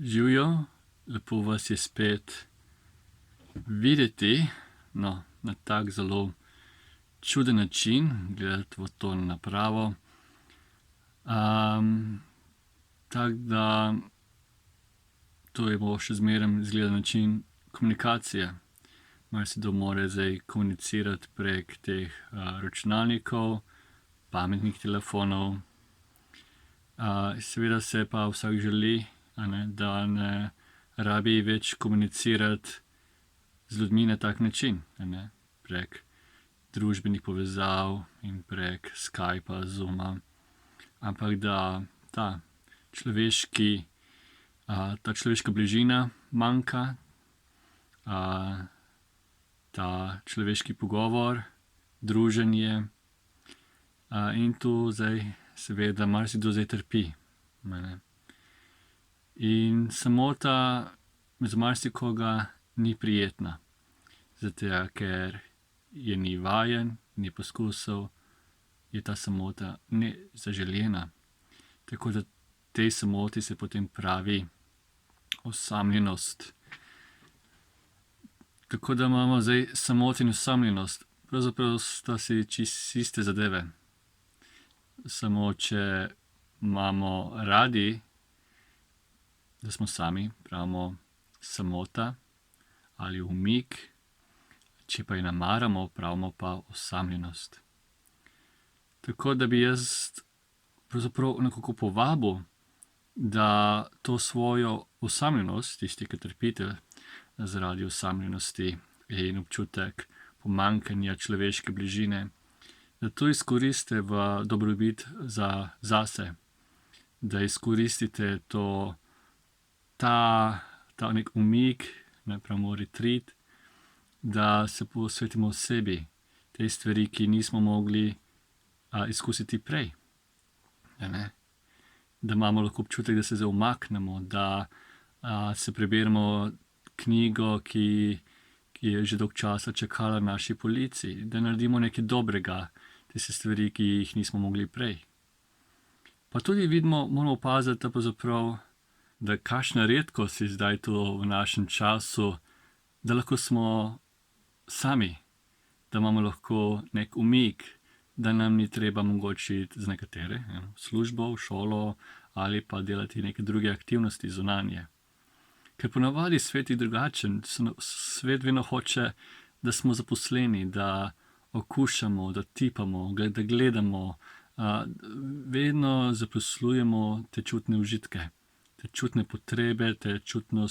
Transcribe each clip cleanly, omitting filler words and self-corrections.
Živjo, lepo vas je spet videti, no, na tak zelo čuden način, gledati v to napravo. Tako da to je bo še zmeraj izgleda način komunikacije. Marsikdo mora zdaj komunicirati prek teh računalnikov, pametnih telefonov. Seveda se pa vsak želi, da ne rabi več komunicirati z ljudmi na tak način, prek družbenih povezav in prek Skypa, Zooma, ampak da ta človeška bližina manjka, ta človeški pogovor, druženje, in tu zdaj seveda marsikdo zdaj trpi. In samota za marsikoga ni prijetna, zato ker je ni vajen, ni poskusil, je ta samota nezaželena. Tako da tej samoti se potem pravi osamljenost. Tako da imamo zdaj samoto in osamljenost. Pravzaprav sta si čisto iste zadeve. Samo če imamo radi, da smo sami, pravimo samota ali umik, če pa je ne maramo, pravimo pa osamljenost. Tako da bi jaz pravzaprav nekako povabil, da to svojo osamljenost, tisti, ki trpite zaradi osamljenosti in občutek pomanjkanja človeške bližine, da to izkoristite v dobrobit zase, da izkoristite ta nek umik, pravimo retreat, da se posvetimo sebi, te stvari, ki nismo mogli izkusiti prej. Da imamo lahko občutek, da se zdaj umaknemo, da se preberemo knjigo, ki je že dolgo časa čakala na naši polici, da naredimo nekaj dobrega, tiste stvari, ki jih nismo mogli prej. Pa tudi moramo opaziti, da pravzaprav, da kakšna redkost je zdaj to v našem času, da lahko smo sami, da imamo lahko nek umik, da nam ni treba mogoče iti za nekatere v službo, v šolo ali pa delati neke druge aktivnosti zunanje. Ker ponavadi svet je drugačen, svet vedno hoče, da smo zaposleni, da okušamo, da tipamo, da gledamo, vedno zaposlujemo te čutne užitke, te čutne potrebe, te čutno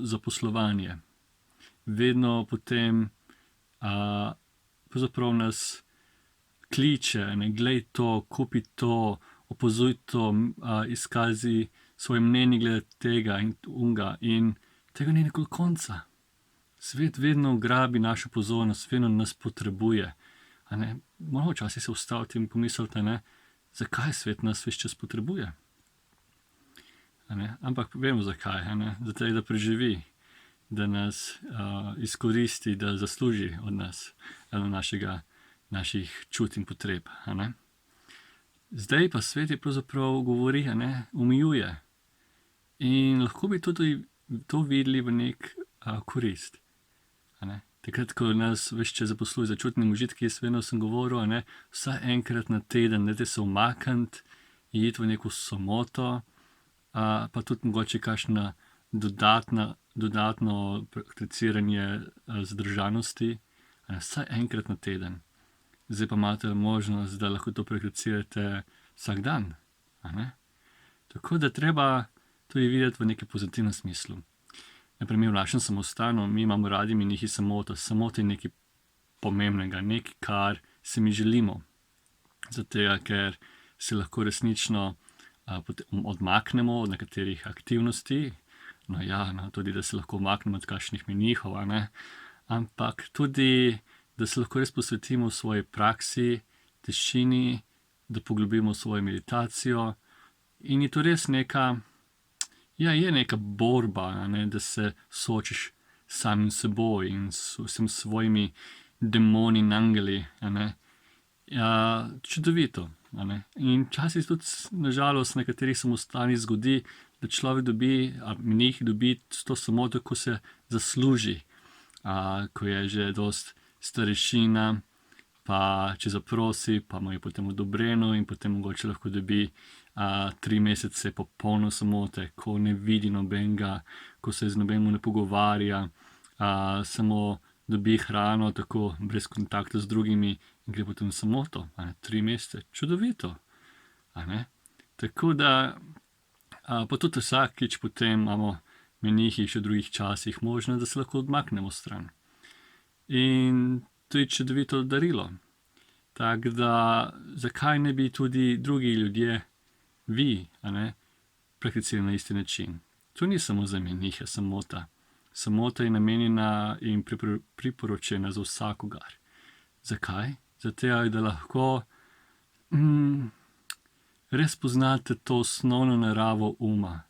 zaposlovanje. Vedno potem pravzaprav nas kliče, glej to, kupi to, opazuj to, izkazi svoje mnenje glede tega in onega, in tega ni nikoli konca. Svet vedno grabi našo pozornost, vedno nas potrebuje. Moramo včasih se ustaviti in pomisliti, zakaj svet nas ves čas potrebuje. Ampak vemo zakaj, zato da preživi, da nas izkoristi, da zasluži od nas, naših čut in potreb. Zdaj pa svet je pravzaprav govori, omejuje. In lahko bi tudi to videli v nek korist. Takrat, ko nas ves čas zaposluje za čutne užitke, jaz vedno sem govoril, vsaj enkrat na teden, dajte se umakniti, iti v neko samoto, pa tudi mogoče kakšno dodatno prakticiranje zadržanosti, vsaj enkrat na teden. Zdaj pa imate možnost, da lahko to prakticirate vsak dan. Tako da treba tudi videti v nekem pozitivnem smislu. Naprimer, v našem samostanu mi imamo radi nekaj samoto. Samota je nekaj pomembnega, nekaj, kar se mi želimo. Zato, ker se lahko resnično odmaknemo od nekaterih aktivnosti. Tudi, da se lahko odmaknemo od kakšnih menihov, ampak tudi, da se lahko res posvetimo svoji praksi, tišini, da poglobimo svojo meditacijo. In je to res je neka borba, da se soočiš samim seboj in s vsemi svojimi demoni in angeli. Čudovito. In včasih tudi, nažalost, na nekaterih samostanih zgodi, da človek dobi, njih dobi to samoto, ko se zasluži, ko je že dost starešina, pa če zaprosi, pa mu je potem odobreno in potem mogoče lahko dobi 3 mesece popolno samote, ko ne vidi nobenega, ko se z nobenim ne pogovarja, samo dobi hrano tako brez kontakta z drugimi in gre potem v samoto. 3 mesece, čudovito. Tako da, pa tudi vsakič potem imamo menihi še v drugih časih možnost, da se lahko odmaknemo stran. In to je čudovito darilo. Tako da, zakaj ne bi tudi drugi ljudje, vi, prakticirali na isti način? To ni samo za menihe samota. Samota je namenjena in priporočena za vsakogar. Zakaj? Zato, da lahko res poznate to osnovno naravo uma.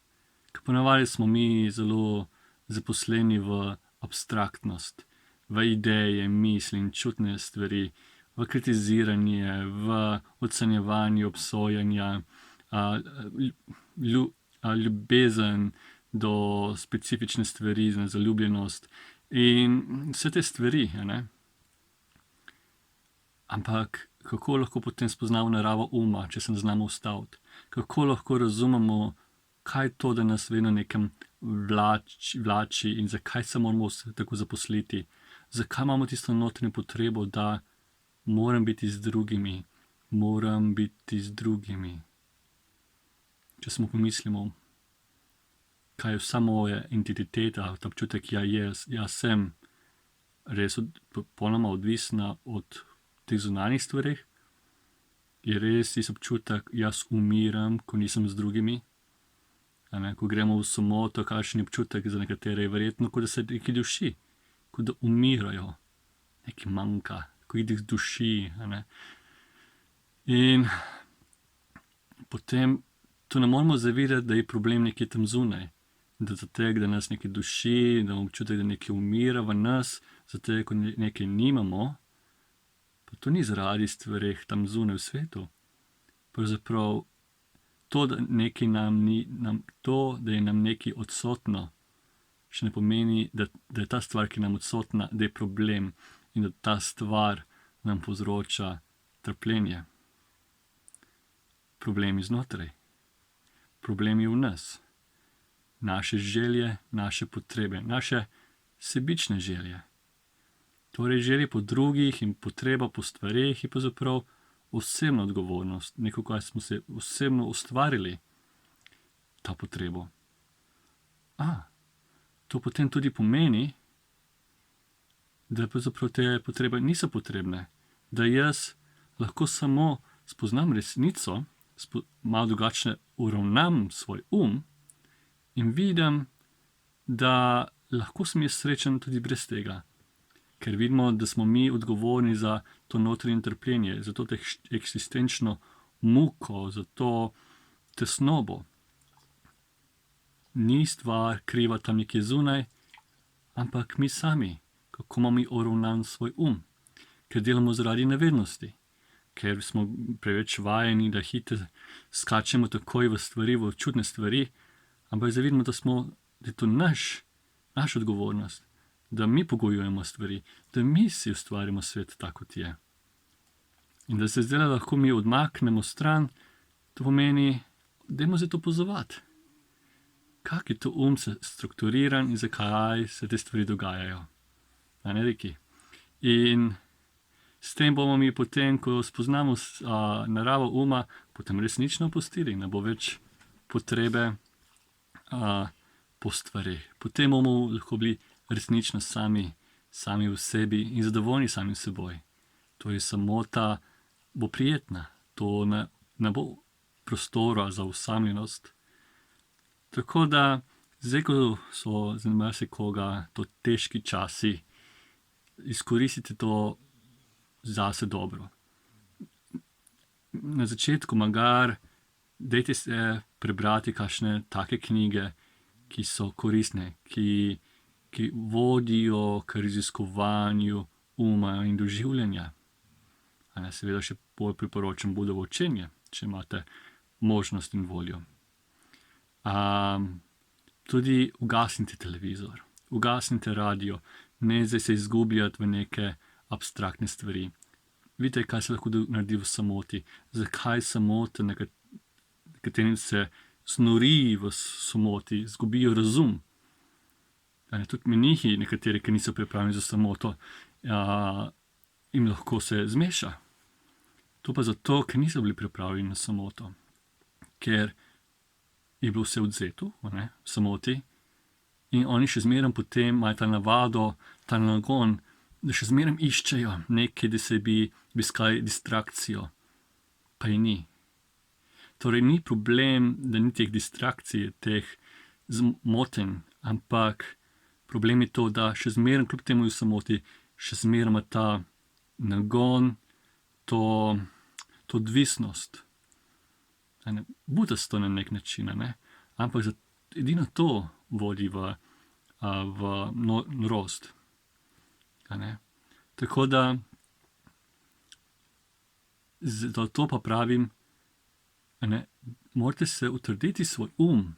Ker ponavadi smo mi zelo zaposleni v abstraktnost, v ideje, misli in čutne stvari, v kritiziranje, v ocenjevanje, obsojanja, ljubezen do specifične stvari, zaljubljenost in vse te stvari, Ampak kako lahko potem spoznamo naravo uma, če se ne znamo ustaviti? Kako lahko razumemo, kaj je to, da nas vedno nekam vlači in zakaj se moramo tako zaposliti? Zakaj imamo tisto notranjo potrebo, da moram biti z drugimi, Če smo pomislimo, kaj je vsa moja identiteta, ta občutek, jaz sem res popolnoma odvisna od teh zunanjih stvareh, je res tisti občutek, jaz umiram, ko nisem z drugimi. Ko gremo v samoto, kakšen je občutek za nekatere, je verjetno, kot da se nekaj duši, kot da umirajo, nekaj manjka, ko jih duši. In potem to ne moramo zavedati, da je problem nekje tam zunaj, da nas nekaj duši, da imamo občutek, da nekaj umira v nas, zato ko nekaj nimamo, pa to ni zaradi stvareh tam zunaj v svetu. Pravzaprav to, da nekaj da je nam nekaj odsotno, še ne pomeni, da je ta stvar, ki je nam odsotna, da je problem in da ta stvar nam povzroča trpljenje. Problem je znotraj. Problem je v nas. Naše želje, naše potrebe, naše sebične želje. Torej želje po drugih in potreba po stvareh je pravzaprav osebna odgovornost, nekaj, kar smo se osebno ustvarili, ta potrebo. To potem tudi pomeni, da pravzaprav te potrebe niso potrebne, da jaz lahko samo spoznam resnico, malo drugače uravnam svoj in vidim, da lahko sem jaz srečen tudi brez tega. Ker vidimo, da smo mi odgovorni za to notranje trpljenje, za to eksistenčno muko, za to tesnobo. Ni stvar kriva tam nekje zunaj, ampak mi sami, kako imamo mi uravnan svoj ker delamo zaradi nevednosti, ker smo preveč vajeni, da hitro skačemo takoj v stvari, v čudne stvari, ampak zavidimo, da je to naša odgovornost, da mi pogojujemo stvari, da mi si ustvarimo svet tak, kot je. In da se zdaj lahko mi odmaknemo stran, to pomeni, dajmo se to pozovati. Kak je to strukturiran in zakaj se te stvari dogajajo. In s tem bomo mi potem, ko spoznamo naravo potem resnično opustili, ne bo več potrebe po stvareh. Potem bomo lahko bili resnično sami v sebi in zadovoljni sami s seboj. Torej samota bo prijetna, to ne bo prostora za osamljenost. Tako da, zdaj, ko so za marsikoga to težki časi, izkoristite to zase dobro. Na začetku magari dajte se prebrati kakšne take knjige, ki so koristne, ki vodijo k raziskovanju uma in doživljanja. Seveda še bolj priporočam Budovo učenje. če imate možnost in voljo. Tudi ugasnite televizor, ugasnite radio, ne zdaj se izgubljati v neke abstraktne stvari. Vidite, kaj se lahko naredi v samoti, zakaj samota, nekaterim se snori v samoti, izgubijo razum. Tudi menihi, nekateri, ki niso pripravljeni za samoto, jim lahko se zmeša. To pa zato, ker niso bili pripravljeni na samoto, ker je bilo vse odzeto v samoti in oni še zmeraj potem imajo ta navado, ta nagon, da še zmeraj iščejo nekaj, da se bi iskali distrakcijo, pa je ni. Torej ni problem, da ni teh distrakcij, teh zmotenj, ampak problem je to, da še zmeraj kljub temu v samoti, še zmeraj ima ta nagon, to odvisnost. Butasto na nek način, ampak edino to vodi v norost. Tako da zato pa pravim, morate se utrditi svoj in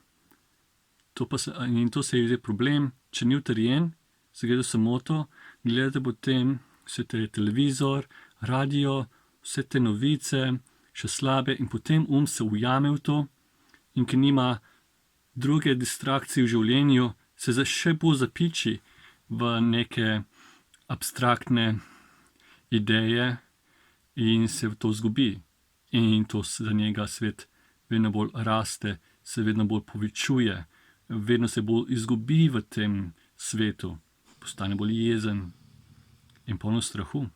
to se je problem, če ni utrjen, se gledate samoto, gledate potem vse te televizor, radio, vse te novice, še slabe in potem se ujame v to in ker nima druge distrakcije v življenju, se še bolj zapiči v neke abstraktne ideje in se v to zgubi. In to za njega svet vedno bolj raste, se vedno bolj povečuje, vedno se bolj izgubi v tem svetu, postane bolj jezen in polno strahu.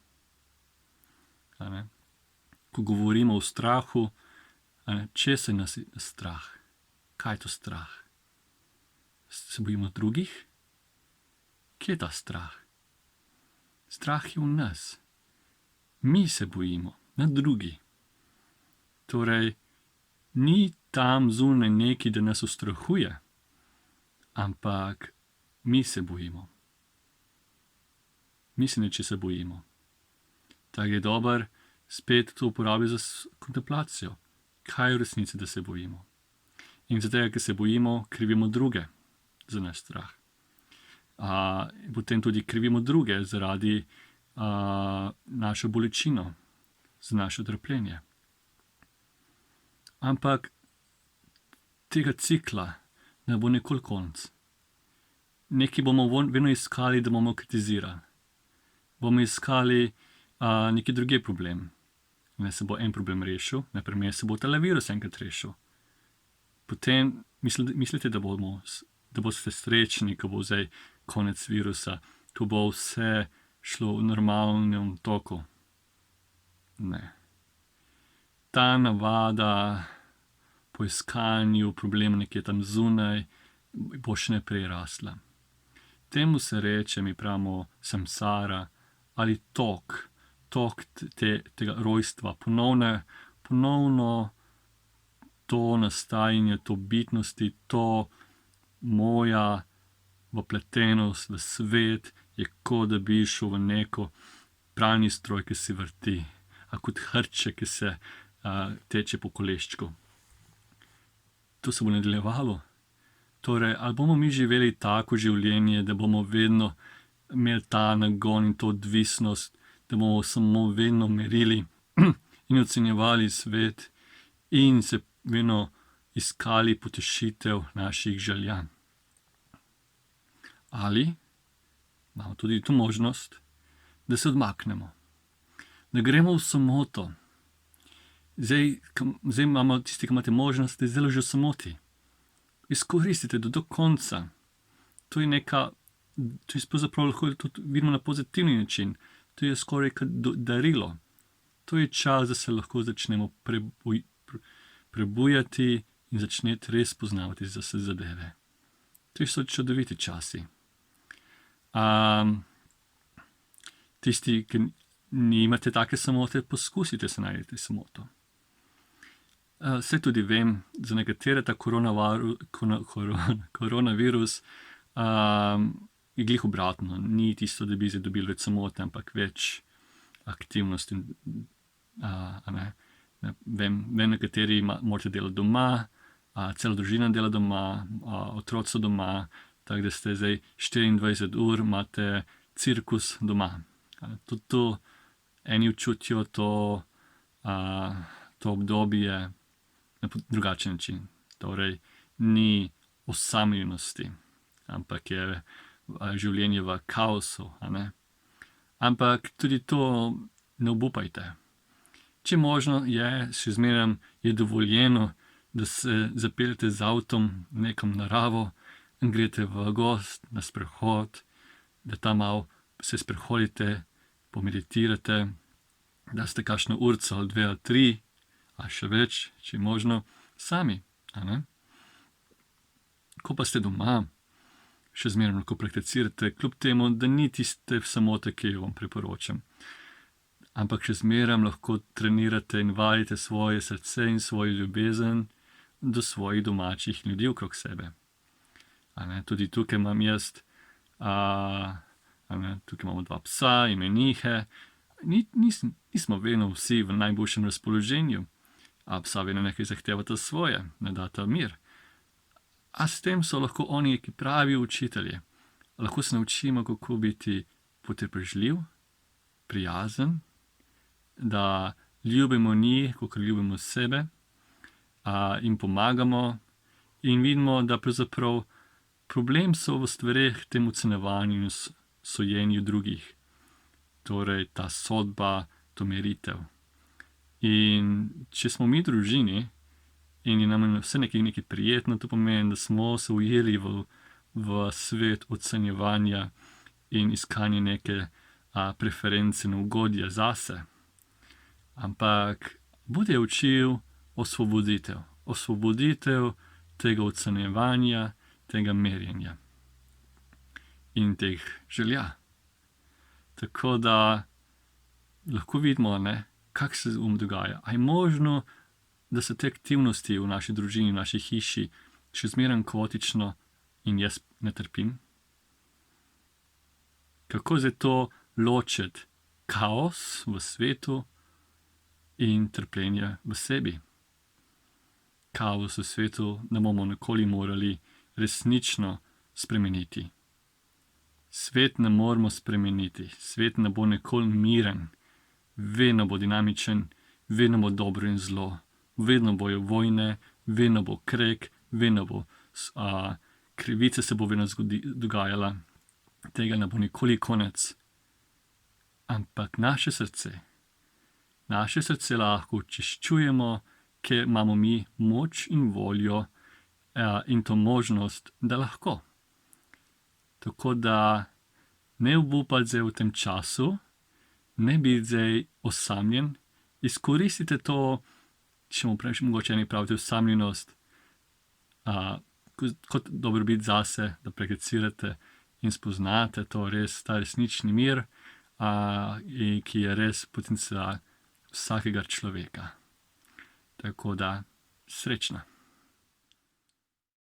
Ko govorimo o strahu, če se nas je strah? Kaj je to strah? Se bojimo drugih? Kje je ta strah? Strah je v nas. Mi se bojimo, ne drugi. Torej, ni tam zunaj nekaj, da nas ustrahuje, ampak mi se bojimo. Mi se nečesa bojimo. Tako je dober spet to uporabiti za kontemplacijo. Kaj je v resnici, da se bojimo? In zato, ker se bojimo, krivimo druge za naš strah. Potem tudi krivimo druge zaradi našo bolečino, za naše trpljenje. Ampak tega cikla ne bo nikoli konec. Nekaj bomo vedno iskali, da bomo kritizirali. Bomo iskali neki drugi problem. Ne se bo en problem rešil, naprimer se bo televirus enkrat rešil. Potem mislite, da boste srečni, ko bo zdaj konec virusa, ko bo vse šlo v normalnem toku. Ne. Ta navada po iskanju problema nekje tam zunaj bo še naprej rasla. Temu se reče, mi pravimo, samsara ali tok tega rojstva, ponovno to nastajanje, to bitnosti, to moja vpletenost v svet je, kot da bi šel v neko pralni stroj, ki se vrti, kot hrček, ki se teče po koleščku. To se bo nadaljevalo. Torej, ali bomo mi živeli tako življenje, da bomo vedno imeli ta nagon in to odvisnost, da bomo samo vedno merili in ocenjevali svet in se vedno iskali potešitev naših želja. Ali imamo tudi to možnost, da se odmaknemo, da gremo v samoto. Zdaj imamo tisti, ki imate možnost, da je zelo že v samoti. Izkoristite do konca. To je pravzaprav lahko tudi vidimo na pozitivni način. To je skoraj kot darilo. To je čas, da se lahko začnemo prebujati in začnete res poznavati za vse zadeve. To so čudoviti časi. Tisti, ki nimate take samote, poskusite se najti samoto. Saj tudi vem, za nekatere ta koronavirus je glih obratno. Ni tisto, da bi dobili več samote, ampak več aktivnosti. Vem, nekateri morate delati doma, cela družina dela doma, otroci so doma, tako da ste zdaj 24 ur, imate cirkus doma. Tudi to, eni čutijo to obdobje na drugačen način. Torej, ni osamljenosti, ampak je življenje v kaosu. Ampak tudi to ne obupajte. Če možno je, še zmeraj je dovoljeno, da se zapeljete z avtom nekam naravo in greste v gozd na sprehod, da tam malo se sprehodite, pomeditirate, da ste kakšno urico ali 2 ali 3, ali še več, če je možno, sami. Ko pa ste doma, še zmeraj lahko prakticirate, kljub temu, da ni tiste samote, ki jo vam priporočam. Ampak še zmeraj lahko trenirate in vadite svoje srce in svojo ljubezen do svojih domačih ljudi okrog sebe. Tudi tukaj imam jaz, tukaj imamo 2 psa, imenihe. Nismo vedno vsi v najboljšem razpoloženju. Psa vedno nekaj zahtevata svoje, ne data mir. A s tem so lahko oni neki pravi učitelji. Lahko se naučimo, kako biti potrpežljiv, prijazen, da ljubimo njih, kakor ljubimo sebe, in pomagamo in vidimo, da pravzaprav problem so v stvareh, tem ocenjevanju in sojenju drugih. Torej, ta sodba, to meritev. In če smo mi družini in je nam vse nekaj prijetno, to pomeni, da smo se ujeli v svet ocenjevanja in iskanja neke preference in ugodja zase. Ampak Bud je učil osvoboditev tega ocenjevanja, tega merjenja in teh želja. Tako da lahko vidimo, kak se dogaja. A je možno, da se te aktivnosti v naši družini, v naši hiši še zmeraj kaotično in jaz ne trpim? Kako zdaj to ločiti kaos v svetu in trpljenje v sebi? Kaos v svetu ne bomo nikoli morali resnično spremeniti. Svet ne moremo spremeniti. Svet ne bo nikoli miren. Vedno bo dinamičen, vedno bo dobro in zlo. Vedno bojo vojne, vedno bo kreg, vedno bo krivica se bo vedno dogajala. Tega ne bo nikoli konec. Ampak naše srce lahko očiščujemo, ker imamo mi moč in voljo in to možnost, da lahko. Tako da ne obupati zdaj v tem času, ne biti zdaj osamljen, izkoristite to, če mogoče eni pravite osamljenost, kot dobrobit zase, da prakticirate in spoznate to res, ta resnični mir, ki je res potencial vsakega človeka. Tako da, srečno.